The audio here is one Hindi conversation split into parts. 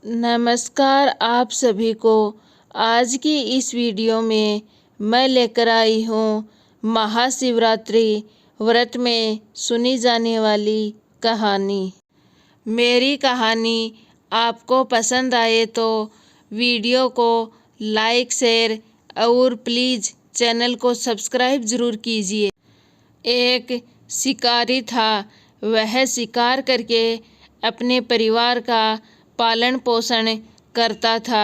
नमस्कार आप सभी को। आज की इस वीडियो में मैं लेकर आई हूँ महाशिवरात्रि व्रत में सुनी जाने वाली कहानी। मेरी कहानी आपको पसंद आए तो वीडियो को लाइक शेयर और प्लीज़ चैनल को सब्सक्राइब ज़रूर कीजिए। एक शिकारी था। वह शिकार करके अपने परिवार का पालन पोषण करता था।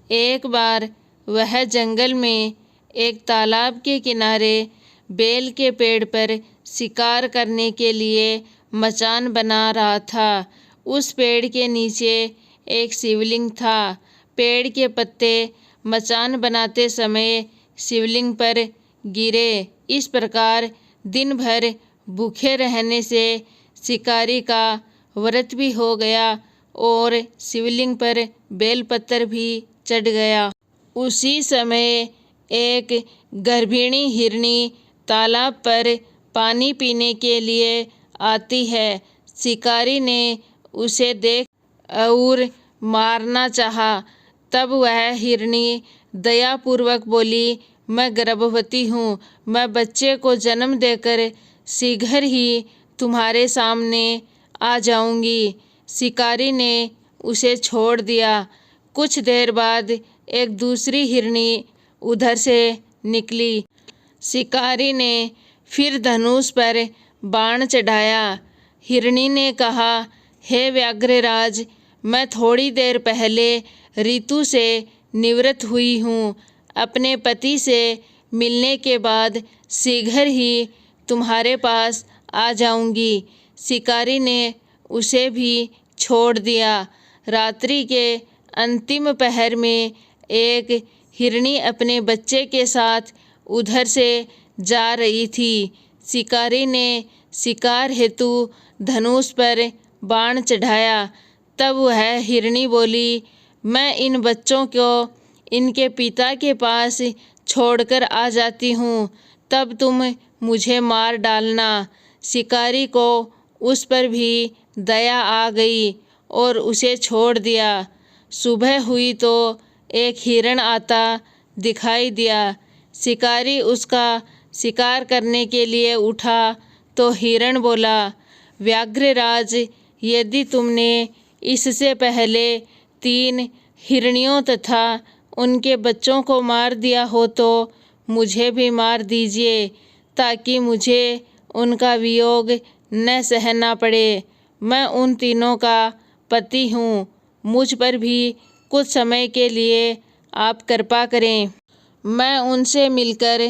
एक बार वह जंगल में एक तालाब के किनारे बेल के पेड़ पर शिकार करने के लिए मचान बना रहा था। उस पेड़ के नीचे एक शिवलिंग था। पेड़ के पत्ते मचान बनाते समय शिवलिंग पर गिरे। इस प्रकार दिन भर भूखे रहने से शिकारी का व्रत भी हो गया और शिवलिंग पर बेलपत्र भी चढ़ गया। उसी समय एक गर्भिणी हिरनी तालाब पर पानी पीने के लिए आती है। शिकारी ने उसे देख और मारना चाहा। तब वह हिरनी दयापूर्वक बोली, मैं गर्भवती हूँ। मैं बच्चे को जन्म देकर शीघ्र ही तुम्हारे सामने आ जाऊंगी। शिकारी ने उसे छोड़ दिया। कुछ देर बाद एक दूसरी हिरनी उधर से निकली। शिकारी ने फिर धनुष पर बाण चढ़ाया। हिरनी ने कहा, हे व्याघ्रराज, मैं थोड़ी देर पहले ऋतु से निवृत्त हुई हूँ। अपने पति से मिलने के बाद शीघ्र ही तुम्हारे पास आ जाऊंगी। शिकारी ने उसे भी छोड़ दिया। रात्रि के अंतिम पहर में एक हिरनी अपने बच्चे के साथ उधर से जा रही थी। शिकारी ने शिकार हेतु धनुष पर बाण चढ़ाया। तब वह हिरनी बोली, मैं इन बच्चों को इनके पिता के पास छोड़कर आ जाती हूँ, तब तुम मुझे मार डालना। शिकारी को उस पर भी दया आ गई और उसे छोड़ दिया। सुबह हुई तो एक हिरण आता दिखाई दिया। शिकारी उसका शिकार करने के लिए उठा तो हिरण बोला, व्याघ्रराज, यदि तुमने इससे पहले 3 हिरनियों तथा उनके बच्चों को मार दिया हो तो मुझे भी मार दीजिए, ताकि मुझे उनका वियोग न सहना पड़े। मैं उन तीनों का पति हूँ। मुझ पर भी कुछ समय के लिए आप कृपा करें। मैं उनसे मिलकर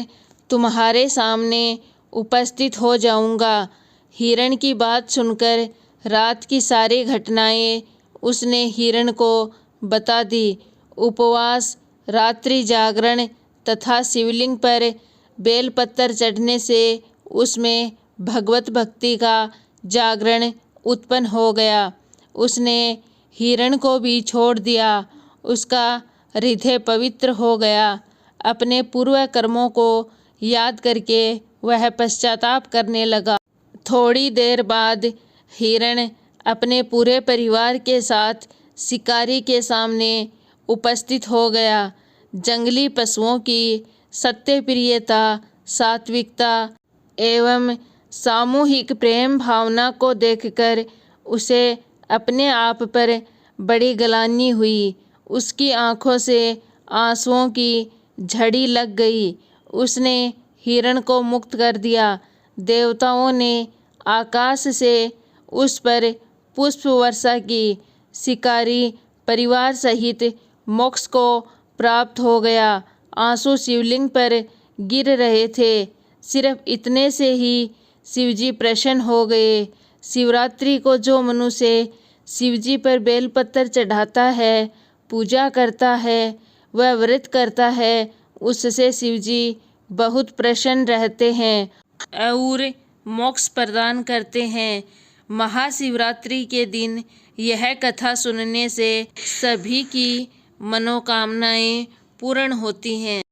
तुम्हारे सामने उपस्थित हो जाऊंगा। हिरण की बात सुनकर रात की सारी घटनाएं उसने हिरण को बता दी। उपवास, रात्रि जागरण तथा शिवलिंग पर बेलपत्र चढ़ने से उसमें भगवत भक्ति का जागरण उत्पन्न हो गया। उसने हिरण को भी छोड़ दिया। उसका हृदय पवित्र हो गया। अपने पूर्व कर्मों को याद करके वह पश्चाताप करने लगा। थोड़ी देर बाद हिरण अपने पूरे परिवार के साथ शिकारी के सामने उपस्थित हो गया। जंगली पशुओं की सत्यप्रियता, सात्विकता एवं सामूहिक प्रेम भावना को देखकर उसे अपने आप पर बड़ी ग्लानि हुई। उसकी आंखों से आंसुओं की झड़ी लग गई। उसने हिरण को मुक्त कर दिया। देवताओं ने आकाश से उस पर पुष्प वर्षा की। शिकारी परिवार सहित मोक्ष को प्राप्त हो गया। आंसू शिवलिंग पर गिर रहे थे। सिर्फ इतने से ही शिवजी प्रसन्न हो गए। शिवरात्रि को जो मनुष्य शिवजी पर बेलपत्र चढ़ाता है, पूजा करता है, वह व्रत करता है, उससे शिवजी बहुत प्रसन्न रहते हैं और मोक्ष प्रदान करते हैं। महाशिवरात्रि के दिन यह कथा सुनने से सभी की मनोकामनाएं पूर्ण होती हैं।